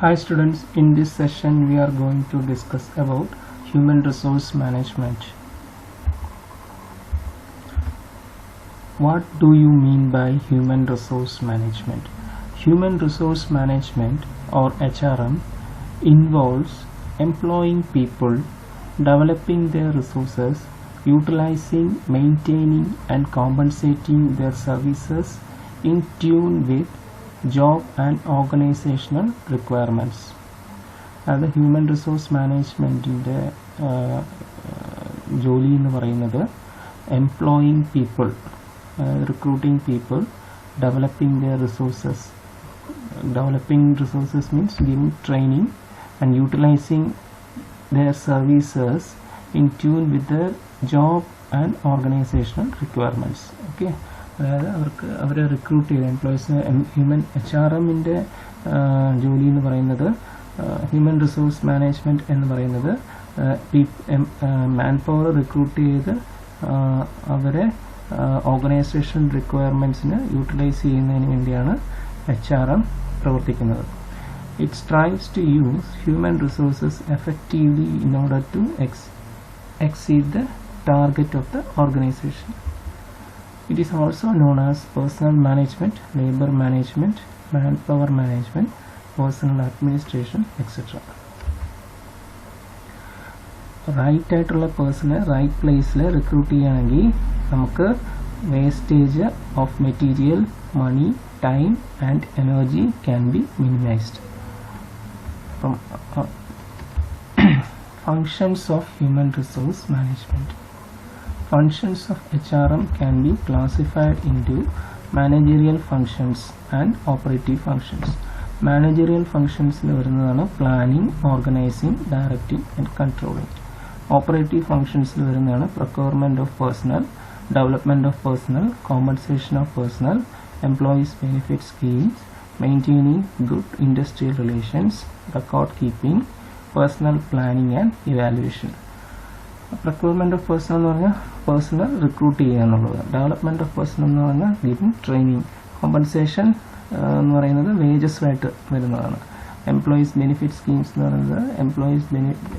Hi students, in this session we are going to discuss about human resource management. What do you mean by human resource management? Human resource management or HRM involves employing people, developing their resources, utilizing, maintaining and compensating their services in tune with job and organizational requirements. അത് human resource മാനേജ്മെൻറ്റിൻ്റെ ജോലി എന്ന് പറയുന്നത് employing people, recruiting people, developing their resources. Developing resources means giving training and utilizing their services in tune with their job and organizational requirements. Okay, അതായത് അവരെ recruit ചെയ്ത് എംപ്ലോയീസിന് human HRMൻ്റെ ജോലി എന്ന് പറയുന്നത്, ഹ്യൂമൻ റിസോഴ്സ് മാനേജ്മെൻറ്റ് എന്ന് പറയുന്നത് മാൻ പവർ റിക്രൂട്ട് ചെയ്ത് അവരെ ഓർഗനൈസേഷൻ റിക്വയർമെൻറ്റ്സിന് യൂട്ടിലൈസ് ചെയ്യുന്നതിന് വേണ്ടിയാണ് HRM പ്രവർത്തിക്കുന്നത്. It strives to use human resources effectively in order to exceed the target of the organization. It is also known as personnel management, labor management, manpower management, personnel administration, etc. Right ആയിട്ടുള്ള പേഴ്സണെ right പ്ലേസിൽ recruit ചെയ്യുകയാണെങ്കിൽ നമുക്ക് wastage of material, money, time and energy can be minimised. അപ്പം functions of human resource management. Functions of HRM can be classified into managerial functions and operative functions. Managerial functions വരുന്നതാണ് planning, organising, directing and controlling. Operative ഫങ്ഷൻസിൽ വരുന്നതാണ് procurement of personnel, development of personnel, compensation of personnel, employees benefit schemes, maintaining good industrial relations, record keeping, personnel planning and evaluation. Procurement of personnel എന്ന് പറഞ്ഞാൽ personal recruit ചെയ്യുക എന്നുള്ളത്. Development of personnel എന്ന് പറഞ്ഞാൽ giving training. Compensation എന്ന് പറയുന്നത് വേജസുമായിട്ട് വരുന്നതാണ്. Employees benefit schemes എന്ന് പറയുന്നത്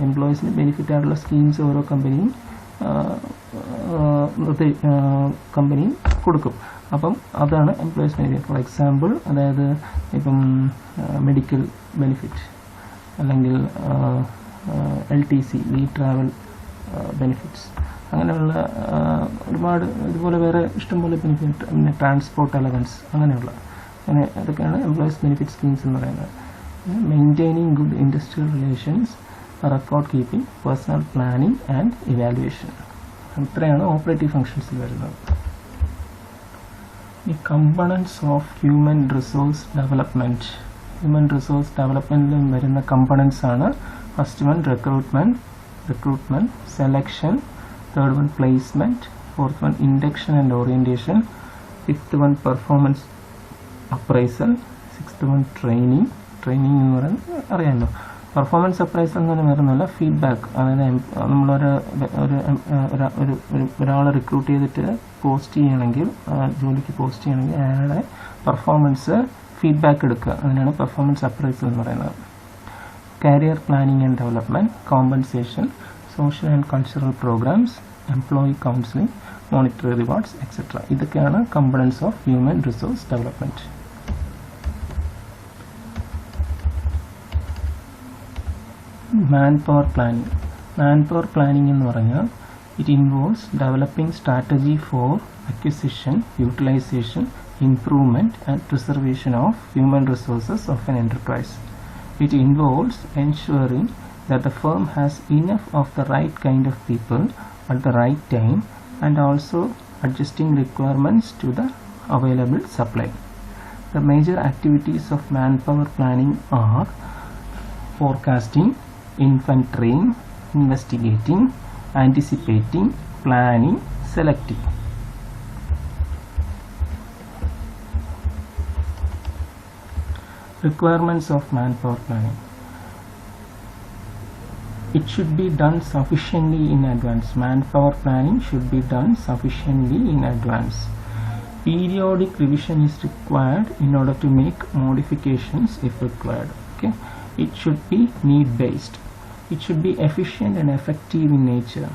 എംപ്ലോയീസിന് ബെനിഫിറ്റ് ആയിട്ടുള്ള സ്കീംസ് ഓരോ കമ്പനിയും കൊടുക്കും. അപ്പം അതാണ് എംപ്ലോയീസ് ബെനിഫിറ്റ്. ഫോർ എക്സാമ്പിൾ, അതായത് ഇപ്പം മെഡിക്കൽ ബെനിഫിറ്റ് അല്ലെങ്കിൽ LTC, ലീവ് ട്രാവൽ ബെനിഫിറ്റ്സ്, അങ്ങനെയുള്ള ഒരുപാട് ഇതുപോലെ വേറെ ഇഷ്ടംപോലെ ബെനിഫിറ്റ്, പിന്നെ ട്രാൻസ്പോർട്ട് അലവൻസ്, അങ്ങനെ അതൊക്കെയാണ് എംപ്ലോയീസ് ബെനിഫിറ്റ് സ്കീംസ് എന്ന് പറയുന്നത്. Maintaining good industrial relations, record keeping, personnel planning and evaluation. ഇത്രയാണ് ഓപ്പറേറ്റീവ് ഫങ്ഷൻസിൽ വരുന്നത്. ഈ components of human resource development. Human resource ഡെവലപ്മെൻറ്റിൽ വരുന്ന കമ്പണൻസ് ആണ് first one recruitment, selection, third one placement, fourth one induction and orientation, fifth one performance appraisal, sixth one training എന്ന് പറയുന്നത് അറിയാമല്ലോ. പെർഫോമൻസ് അപ്രൈസൽ എന്ന് പറഞ്ഞാൽ വരുന്നില്ല, ഫീഡ്ബാക്ക്. അതായത് നമ്മളൊരു ഒരാളെ റിക്രൂട്ട് ചെയ്തിട്ട് പോസ്റ്റ് ചെയ്യണമെങ്കിൽ, ജോലിക്ക് പോസ്റ്റ് ചെയ്യണമെങ്കിൽ അയാളുടെ പെർഫോമൻസ് ഫീഡ്ബാക്ക് എടുക്കുക, അതിനാണ് പെർഫോമൻസ് അപ്രൈസൽ എന്ന് പറയുന്നത്. Career planning and development, compensation, social and cultural programs, employee counseling, monetary rewards, etc. ഇതൊക്കെയാണ് components of human resource development. Manpower planning. Manpower planning എന്ന് പറഞ്ഞാൽ it involves developing strategy for acquisition, utilization, improvement and preservation of human resources of an enterprise. It involves ensuring that the firm has enough of the right kind of people at the right time and also adjusting requirements to the available supply. The major activities of manpower planning are forecasting, inventorying, investigating, anticipating, planning, selecting. Requirements of manpower planning. It should be done sufficiently in advance. Manpower planning should be done sufficiently in advance. Periodic revision is required in order to make modifications if required. Okay, It should be need-based. It should be efficient and effective in nature.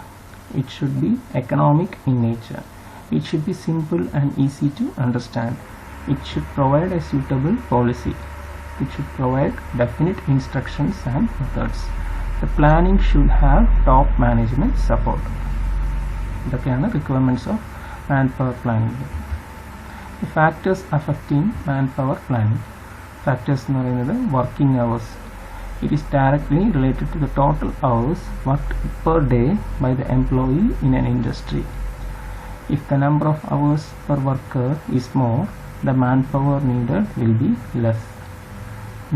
It should be economic in nature. It should be simple and easy to understand. It should provide a suitable policy. It should provide definite instructions and methods. The planning should have top management support. ഇതൊക്കെയാണ് requirements of manpower planning. The factors affecting manpower planning. Factors എന്ന് പറയുന്നത് working hours. It is directly related to the total hours worked per day by the employee in an industry. If the number of hours per worker is more, the manpower needed will be less.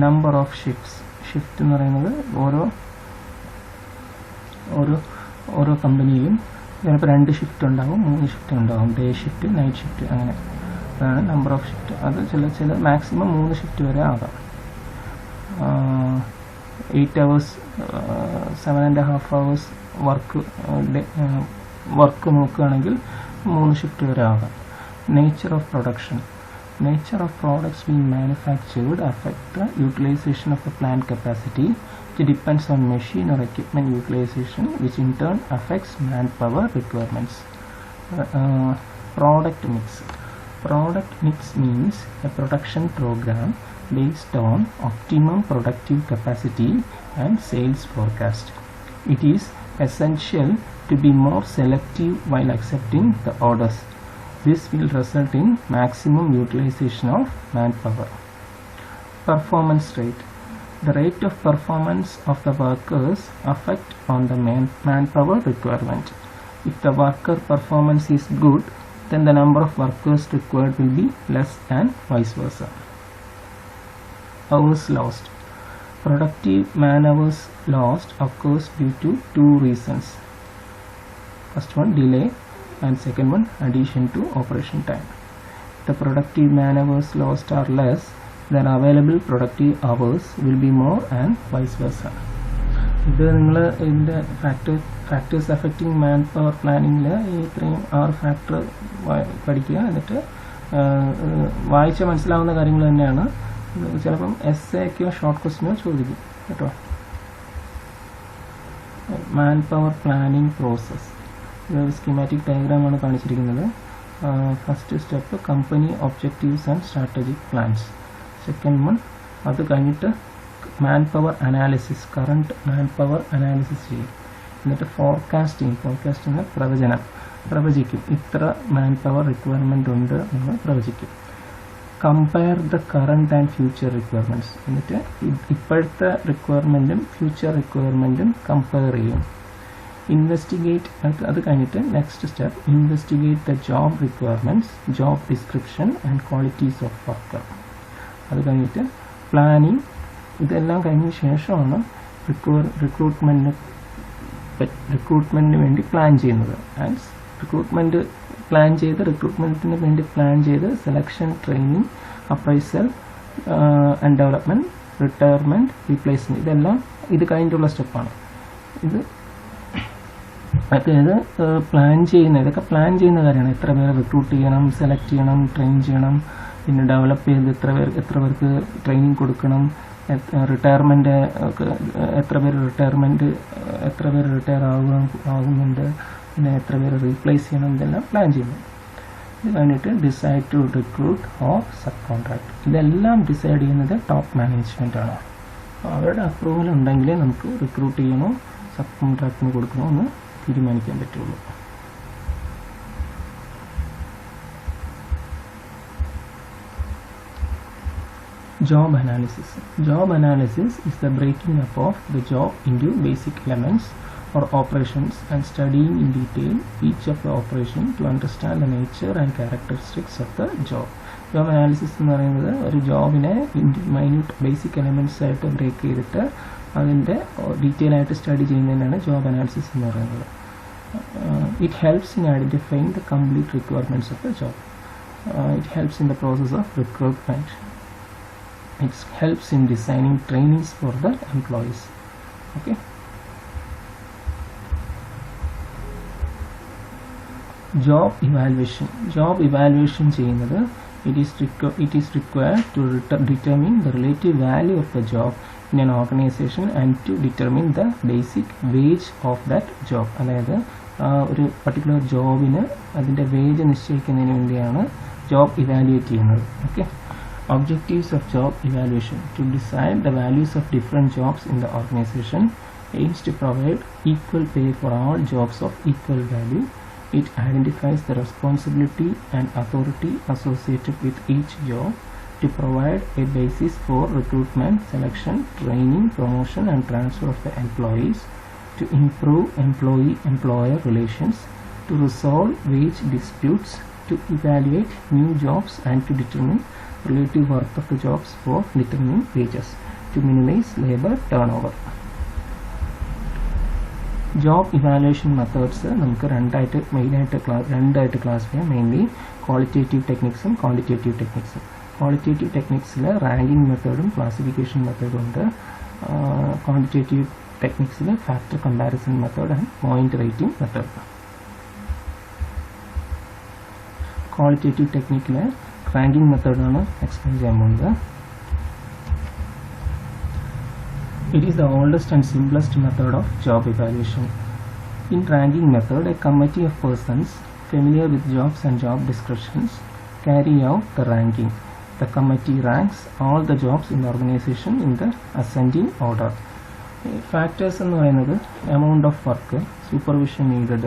Number of shifts. Shift എന്ന് പറയുന്നത് ഓരോ കമ്പനിയിലും ചിലപ്പോൾ 2 shift ഉണ്ടാകും, 3 shift ഉണ്ടാകും, day shift, night shift, അങ്ങനെ. അതാണ് number of shift. അത് ചില മാക്സിമം 3 ഷിഫ്റ്റ് വരെ ആകാം. 8 hours 7.5 hours വർക്ക് നോക്കുകയാണെങ്കിൽ 3 ഷിഫ്റ്റ് വരെ ആകാം. Nature of production. Nature of products being manufactured affect the utilization of the plant capacity. It depends on machine or equipment utilization, which in turn affects manpower requirements. Product mix. Product mix means a production program based on optimum productive capacity and sales forecast. It is essential to be more selective while accepting the orders. This will result in maximum utilization of manpower. Performance rate. The rate of performance of the workers affect on the manpower requirement. If the worker performance is good, then the number of workers required will be less and vice versa. Hours lost. Productive man hours lost occurs due to 2 reasons. First one, delay, and second one, addition to operation time. The productive man hours lost are less, then available productive hours will be more and vice versa. ഇത് നിങ്ങൾ ഇതിൻ്റെ factors affecting man power പ്ലാനിങ്ങിൽ ഇത്രയും 6 factor പഠിക്കുക. എന്നിട്ട് വായിച്ച മനസ്സിലാവുന്ന കാര്യങ്ങൾ തന്നെയാണ്. ചിലപ്പം എസ്സേക്കോ ഷോർട്ട് ക്വസ്റ്റ്യനോ ചോദിക്കും കേട്ടോ. Manpower planning process. ഇതൊരു സ്കീമാറ്റിക് ഡയഗ്രാമാണ് കാണിച്ചിരിക്കുന്നത്. First step company objectives and strategic plans. Second one, അത് കഴിഞ്ഞിട്ട് manpower analysis, current manpower analysis ചെയ്യും. എന്നിട്ട് ഫോർകാസ്റ്റിംഗ് പ്രവചിക്കും. ഇത്ര മാൻ പവർ റിക്വയർമെൻ്റ് ഉണ്ട് എന്ന് പ്രവചിക്കും. Compare the current and future requirements. എന്നിട്ട് ഇപ്പോഴത്തെ റിക്വയർമെൻറ്റും ഫ്യൂച്ചർ റിക്വയർമെൻറ്റും കമ്പയർ ചെയ്യും. ഇൻവെസ്റ്റിഗേറ്റ്, അത് കഴിഞ്ഞിട്ട് next step investigate the job requirements, job description and qualities of worker. അത് കഴിഞ്ഞിട്ട് പ്ലാനിങ്. ഇതെല്ലാം കഴിഞ്ഞ ശേഷമാണ് റിക്രൂട്ട്മെൻറ്റിന് വേണ്ടി പ്ലാൻ ചെയ്യുന്നത്. ആൻഡ് റിക്രൂട്ട്മെൻറ്റിന് വേണ്ടി പ്ലാൻ ചെയ്ത് selection, training, appraisal and development, retirement, replacement, ഇതെല്ലാം ഇത് കഴിഞ്ഞിട്ടുള്ള സ്റ്റെപ്പാണ്. അതായത് ഇതൊക്കെ പ്ലാൻ ചെയ്യുന്ന കാര്യമാണ്. എത്ര പേരെ റിക്രൂട്ട് ചെയ്യണം, സെലക്ട് ചെയ്യണം, ട്രെയിൻ ചെയ്യണം, പിന്നെ ഡെവലപ്പ് ചെയ്ത് എത്ര പേർക്ക് ട്രെയിനിങ് കൊടുക്കണം, റിട്ടയർമെൻറ്റ് എത്ര പേര് റിട്ടയർ ആകുന്നുണ്ട്, പിന്നെ എത്ര പേര് റീപ്ലേസ് ചെയ്യണം, ഇതെല്ലാം പ്ലാൻ ചെയ്യുന്നു. ഇത് കഴിഞ്ഞിട്ട് decide to recruit or subcontract. ഇതെല്ലാം ഡിസൈഡ് ചെയ്യുന്നത് ടോപ്പ് മാനേജ്മെൻ്റ് ആണ്. അവരുടെ അപ്രൂവൽ ഉണ്ടെങ്കിലേ നമുക്ക് റിക്രൂട്ട് ചെയ്യണോ സബ് കോൺട്രാക്റ്റിന് കൊടുക്കണോ എന്ന് തീരുമാനിക്കാൻ പറ്റുള്ളൂ. Job analysis. Job analysis is the breaking up of the job into basic elements or operations and studying in detail each of the operation to understand the nature and characteristics of the job. Job analysis എന്ന് പറയുന്നത് ഒരു ജോബിനെ minute basic elements ആയിട്ട് break ചെയ്തിട്ട് അതിൻ്റെ detail ആയിട്ട് study ചെയ്യുന്നതിനാണ് job analysis എന്ന് പറയുന്നത്. It helps in identifying the complete requirements of the job. It helps in the process of recruitment. It helps in designing trainings for the employees. Okay. Job evaluation ചെയ്യുന്നത് it is required to determine the relative value of the job in an organization and to determine the basic wage of that job. അതായത് ഒരു particular ജോബിന് അതിൻ്റെ wage നിശ്ചയിക്കുന്നതിന് വേണ്ടിയാണ് job evaluate ചെയ്യുന്നത്. Okay, objectives of job evaluation: to decide the values of different jobs in the organization, aims to provide equal pay for all jobs of equal value. It identifies the responsibility and authority associated with each job to provide a basis for recruitment, selection, training, promotion and transfer of the employees, to improve employee-employer relations, to resolve wage disputes, to evaluate new jobs and to determine relative worth of the jobs for determining wages, to minimize labor turnover. Job evaluation methods നമുക്ക് മെയിനായിട്ട് class ചെയ്യാം. Mainly qualitative ടെക്നിക്സും quantitative ടെക്നിക്സും. Qualitative ടെക്നിക്സിൽ ranking മെത്തേഡും classification മെത്തേഡും ഉണ്ട്. Quantitative ടെക്നിക്സിൽ factor comparison method and point rating method. Qualitative ടെക്നിക്കിൽ റാങ്കിങ് മെത്തേഡാണ് എക്സ്പ്ലെയിൻ ചെയ്യാൻ പോകുന്നത്. It is the oldest and simplest method of job evaluation. In ranking method, a committee of persons familiar with jobs and job descriptions carry out the ranking. The committee ranks all the jobs in the organization in the ascending order. Factors എന്ന് പറയുന്നത് amount of work, supervision needed,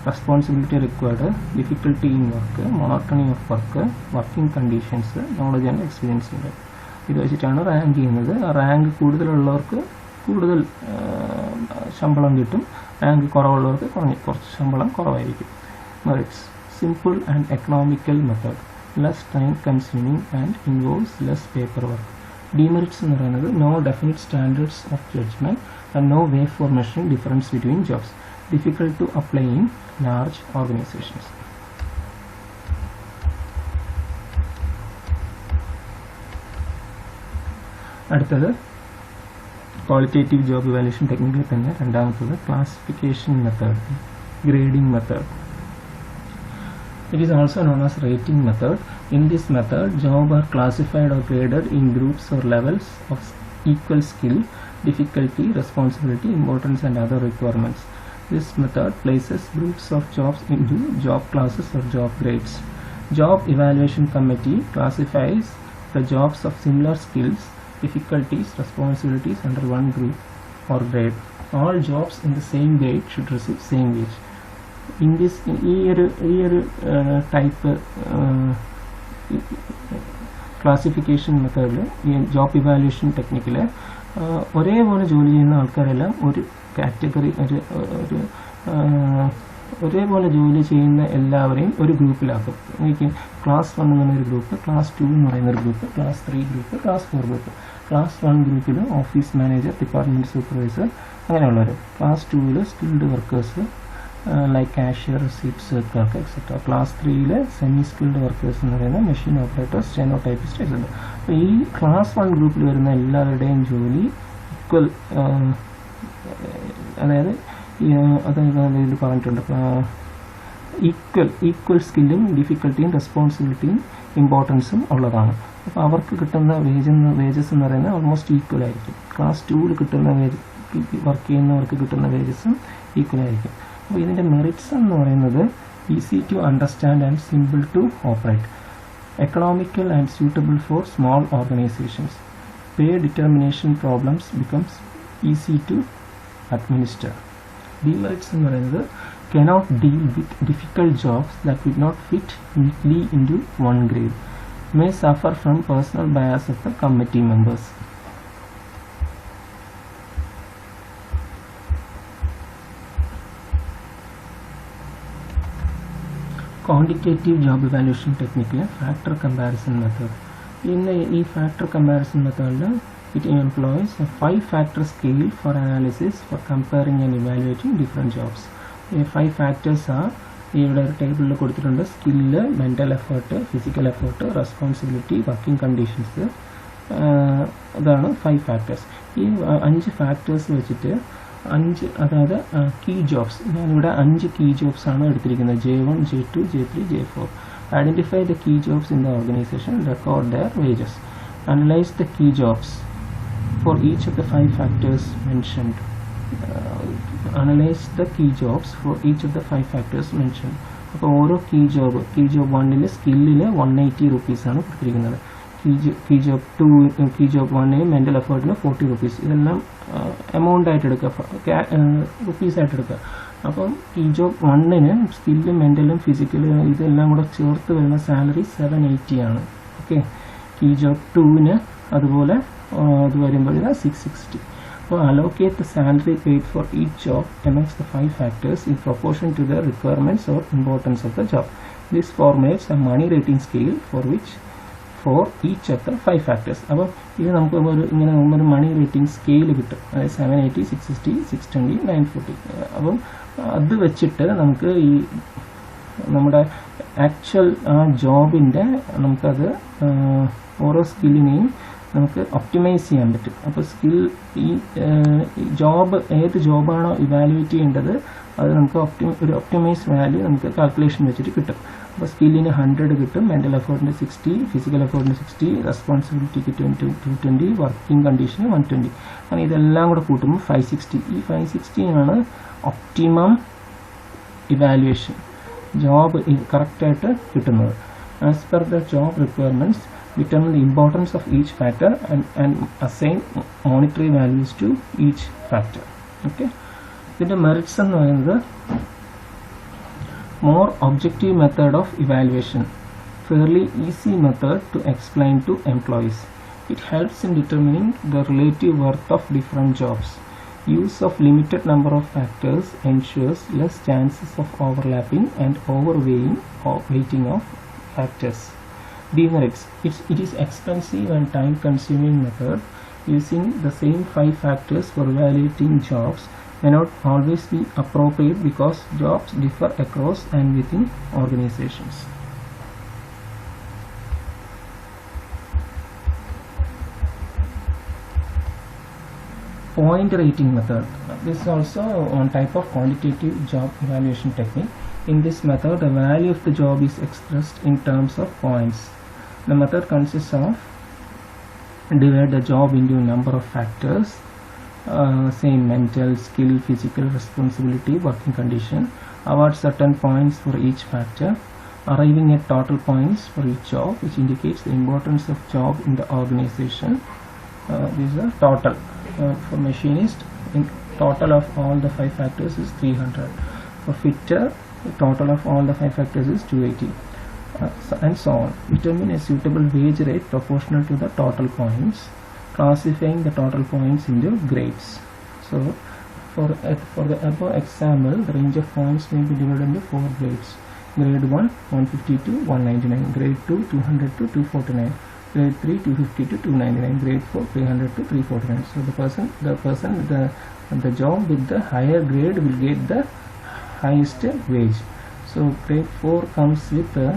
responsibility required, difficulty in work, monotony of work, working conditions, knowledge and experience needed. ഇത് വെച്ചിട്ടാണ് rank ചെയ്യുന്നത്. Rank കൂടുതലുള്ളവർക്ക് കൂടുതൽ ശമ്പളം കിട്ടും, rank കുറവുള്ളവർക്ക് കുറച്ച് ശമ്പളം കുറവായിരിക്കും. Merits: simple and economical method, less time consuming and involves less paper work. Demerits എന്ന് പറയുന്നത് no definite standards of judgment and no way for measuring difference between jobs, difficult to apply in large organizations. അടുത്തത് qualitative job evaluation ടെക്നിക്കിൽ തന്നെ രണ്ടാമത്തത് classification method, grading method. It is also known as rating method. In this method, jobs are classified or graded in groups or levels of equal skill, difficulty, responsibility, importance and other requirements. This method places groups of jobs into job classes or job grades. Job evaluation committee classifies the jobs of similar skills, difficulties, responsibilities under one group or grade. All jobs in the same grade should receive same wage. In this ഈ ഒരു type classification മെത്തേഡിൽ ഈ job evaluation ടെക്നിക്കിൽ ഒരേപോലെ ജോലി ചെയ്യുന്ന ആൾക്കാരെല്ലാം ഒരു category ഒരേപോലെ ജോലി ചെയ്യുന്ന എല്ലാവരെയും ഒരു ഗ്രൂപ്പിലാക്കും. ക്ലാസ് 1 എന്ന് പറയുന്നൊരു ഗ്രൂപ്പ്, ക്ലാസ് 2 എന്ന് പറയുന്നൊരു group, class 3 group, class 4 group. Class 1 ഗ്രൂപ്പിൽ ഓഫീസ് മാനേജർ, ഡിപ്പാർട്ട്മെൻറ്റ് സൂപ്പർവൈസർ അങ്ങനെയുള്ളവർ. Class 2 skilled workers like cashier, receipts clerk etcetera. Class 3 semi skilled workers എന്ന് പറയുന്ന മെഷീൻ ഓപ്പറേറ്റേഴ്സ്, സ്റ്റെനോടൈപ്പിസ്റ്റ് എക്സെട്ര. അപ്പോൾ ഈ ക്ലാസ് 1 ഗ്രൂപ്പിൽ വരുന്ന എല്ലാവരുടെയും ജോലി ഈക്വൽ, അതായത് ഇത് പറഞ്ഞിട്ടുണ്ട്, ഈക്വൽ സ്കില്ലും ഡിഫിക്കൽട്ടിയും റെസ്പോൺസിബിലിറ്റിയും ഇമ്പോർട്ടൻസും ഉള്ളതാണ്. അപ്പോൾ അവർക്ക് കിട്ടുന്ന വേജസ് എന്ന് പറയുന്നത് ഓൾമോസ്റ്റ് ഈക്വൽ ആയിരിക്കും. ക്ലാസ് 2 കിട്ടുന്ന വർക്ക് ചെയ്യുന്നവർക്ക് കിട്ടുന്ന വേജസും ഈക്വൽ ആയിരിക്കും. അപ്പോൾ ഇതിൻ്റെ മെറിറ്റ്സ് എന്ന് പറയുന്നത് easy to understand and simple to operate, economical and suitable for small organizations, pay determination problems becomes easy to administer. Demerits എന്ന് പറയുന്നത് cannot deal with difficult jobs that would not fit neatly into one grade, may suffer from personal bias of the committee members. Quantitative job evaluation technique factor comparison method. In the factor comparison method, it employs a 5-factor scale for analysis for comparing and evaluating different jobs. 5 factors are ഇവിടെ ഒരു ടേബിളിൽ കൊടുത്തിട്ടുണ്ട്. Skill, mental effort, physical effort, responsibility, working conditions. അതാണ് 5 factors. ഈ 5 factors വെച്ചിട്ട് 5, അതായത് key jobs, ഞാനിവിടെ 5 key jobs ആണ് എടുത്തിരിക്കുന്നത്. J1, J2, J3, J4. Identify the key jobs in the organization, record their wages. Analyze the key jobs. for each of the 5 factors mentioned. Analyze the key jobs for each of the 5 factors mentioned. അപ്പോൾ ഓരോ key job 1 സ്കില്ലിൽ 180 റുപ്പീസാണ് കൊടുത്തിരിക്കുന്നത്. Key job 2 key job 1 mental എഫേർട്ടിന് 40 റുപ്പീസ്. ഇതെല്ലാം amount ആയിട്ട് എടുക്കുക, rupees ആയിട്ട് എടുക്കുക. അപ്പം കീ ജോബ് 1 സ്കില്ലും മെൻ്റലും ഫിസിക്കലും ഇതെല്ലാം കൂടെ ചേർത്ത് വരുന്ന സാലറി 780 ആണ്. ഓക്കെ. കീ ജോബ് 2 അതുപോലെ അത് വരുമ്പോൾ 660. So allocate the salary paid for each job amongst the 5 factors in proportion to the requirements or importance of the job. This formulates a money rating scale for each of the 5 factors. അപ്പോൾ ഇത് നമുക്ക് ഇങ്ങനെ ഒരു മണി rating scale കിട്ടും. അതായത് 780, 660, 620, 940. അപ്പം അത് വെച്ചിട്ട് നമുക്ക് ഈ നമ്മുടെ ആക്ച്വൽ ആ ജോബിൻ്റെ നമുക്കത് ഓരോ സ്കില്ലിനെയും നമുക്ക് ഒപ്റ്റിമൈസ് ചെയ്യാൻ പറ്റും. അപ്പോൾ സ്കിൽ ഈ ജോബ് ഏത് ജോബാണോ ഇവാലുവേറ്റ് ചെയ്യേണ്ടത് അത് നമുക്ക് ഒരു ഒപ്റ്റിമൈസ് വാല്യൂ നമുക്ക് കാൽക്കുലേഷൻ വെച്ചിട്ട് കിട്ടും. അപ്പോൾ സ്കില്ലിന് 100 കിട്ടും, മെൻ്റൽ എഫേർട്ടിന് 60, ഫിസിക്കൽ എഫേർട്ടിന് 60, റെസ്പോൺസിബിലിറ്റിക്ക് 220, വർക്കിംഗ് കണ്ടീഷന് 120. അങ്ങനെ ഇതെല്ലാം കൂടെ കൂട്ടുമ്പോൾ 560. ഈ 560 ആണ് ഒപ്റ്റിമം ഇവാലുവേഷൻ, ജോബ് കറക്റ്റായിട്ട് കിട്ടുന്നത്. As per the job requirements determine the importance of each factor and assign monetary values to each factor. Okay. ഇതിൻ്റെ മെറിറ്റ്സ് എന്ന് പറയുന്നത് more objective method of evaluation, fairly easy method to explain to employees. It helps in determining the relative worth of different jobs. Use of limited number of factors ensures less chances of overlapping and overweighting or weighting of factors. Demerits: it is expensive and time consuming method. Using the same 5 factors for evaluating jobs may not always be appropriate because jobs differ across and within organizations. Point rating method. This is also one type of quantitative job evaluation technique. In this method, the value of the job is expressed in terms of points. The method consists of divide the job into a number of factors, same mental, skill, physical, responsibility, working condition, award certain points for each factor, arriving at total points for each job, which indicates the importance of job in the organization. These are total. For machinist, in total of all the 5 factors is 300. For fitter, the total of all the 5 factors is 280. And so on. Determine a suitable wage rate proportional to the total points, classifying the total points into grades. So for the above example, the range of points may be divided into 4 grades. Grade 1 150 to 199, grade 2 200 to 249, grade 3 250 to 299, grade 4 300 to 349. So the job with the higher grade will get the highest wage. So grade 4 comes with the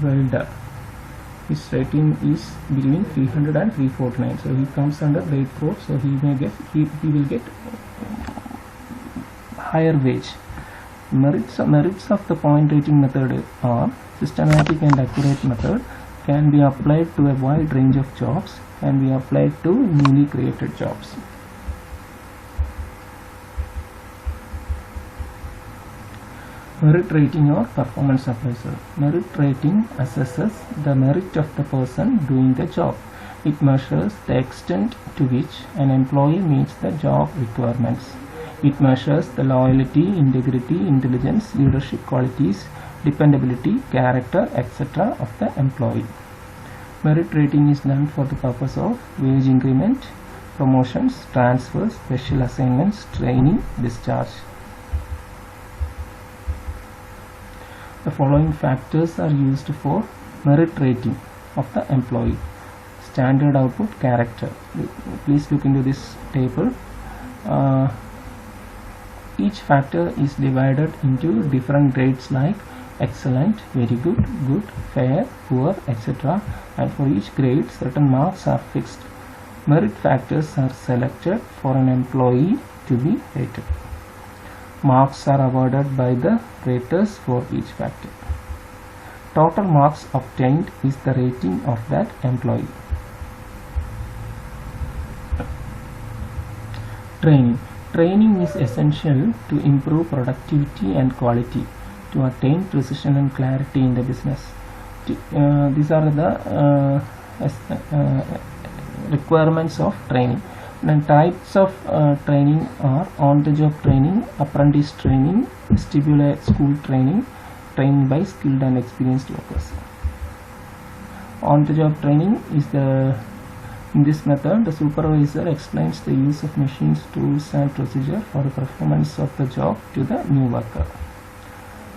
welder. His rating is between 300 and 349. So he comes under grade 4. So he will get higher wage. Merits of the point rating method are systematic and accurate method, can be applied to a wide range of jobs, can be applied to newly created jobs. Merit rating or performance appraisal. Merit rating assesses the merit of the person doing the job. It measures the extent to which an employee meets the job requirements. It measures the loyalty, integrity, intelligence, leadership qualities, dependability, character, etc. of the employee. Merit rating is done for the purpose of wage increment, promotions, transfers, special assignments, training, discharge. The following factors are used for merit rating of the employee. Standard output, character. Please look into this table. Each factor is divided into different grades like excellent, very good, good, fair, poor, etc. And for each grade, certain marks are fixed. Merit factors are selected for an employee to be rated. Marks are awarded by the raters for each factor. Total marks obtained is the rating of that employee. Training is essential to improve productivity and quality, to attain precision and clarity in the business. These are the requirements of training. And types of training are on-the-job training, apprentice training, vestibular school training, training by skilled and experienced workers. On-the-job training is in this method, the supervisor explains the use of machines, tools and procedure for the performance of the job to the new worker.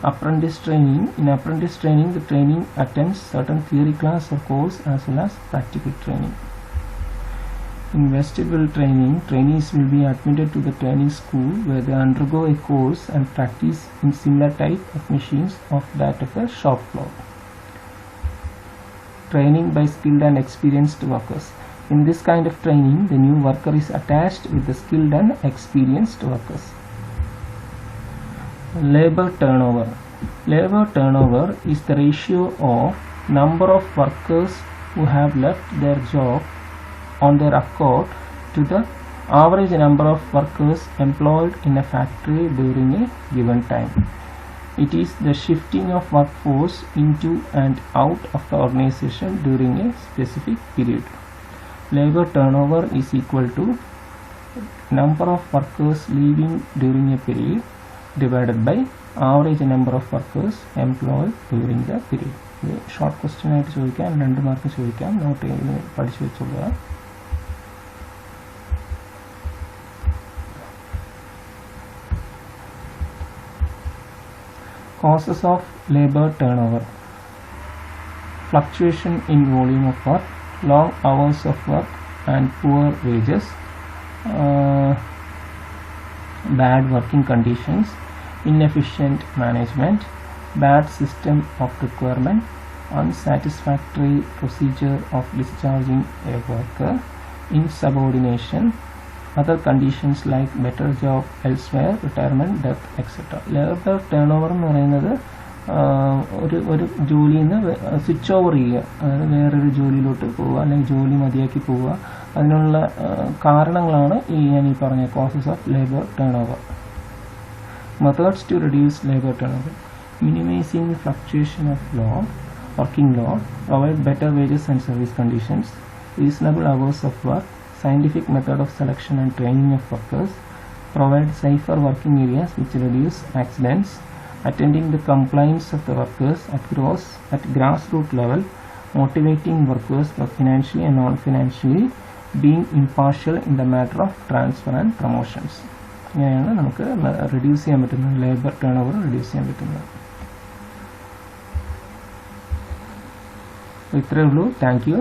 Apprentice training. In apprentice training, the training attends certain theory class or course as well as practical training. In vestibule training, trainees will be admitted to the training school where they undergo a course and practice in similar type of machines of that of a shop floor. Training by skilled and experienced workers. In this kind of training, the new worker is attached with the skilled and experienced workers. Labor turnover. Labor turnover is the ratio of number of workers who have left their job on their accord to the average number of workers employed in a factory during a given time. It is the shifting of workforce into and out of the organization during a specific period. Labor turnover is equal to number of workers leaving during a period divided by average number of workers employed during the period. Short question ആയിട്ട് ചോദിക്കാം, 2 mark ചോദിക്കാം, not ചെയ്ത് പഠിച്ചു വെച്ചോളുക. Causes of labor turnover. Fluctuation in volume of work, long hours of work and poor wages, bad working conditions, inefficient management, bad system of requirement, unsatisfactory procedure of discharging a worker, insubordination, other conditions like better job elsewhere, retirement, death, etc. Labor turnover എന്ന് പറയുന്നത് ഒരു ജോലിയിൽ നിന്ന് switch over ചെയ്യുക, അതായത് വേറൊരു ജോലിയിലോട്ട് പോവുക അല്ലെങ്കിൽ ജോലി മതിയാക്കി പോവുക. അതിനുള്ള കാരണങ്ങളാണ് ഞാൻ ഈ പറഞ്ഞ causes of labour turn over. Methods to reduce labor turnover. Minimizing fluctuation of working load, provide better wages and service conditions, reasonable hours of work, scientific method of selection and training of workers, provide safer working areas which reduce accidents, attending the compliance of the workers at grassroots level, motivating workers both financially and non-financially, being impartial in the matter of transfer and promotions. ഇങ്ങനെയാണ് നമുക്ക് reduce ചെയ്യാൻ പറ്റുന്നത്, labour turn over reduce ചെയ്യാൻ പറ്റുന്നത്. ഇത്രയേ ഉള്ളൂ. Thank you.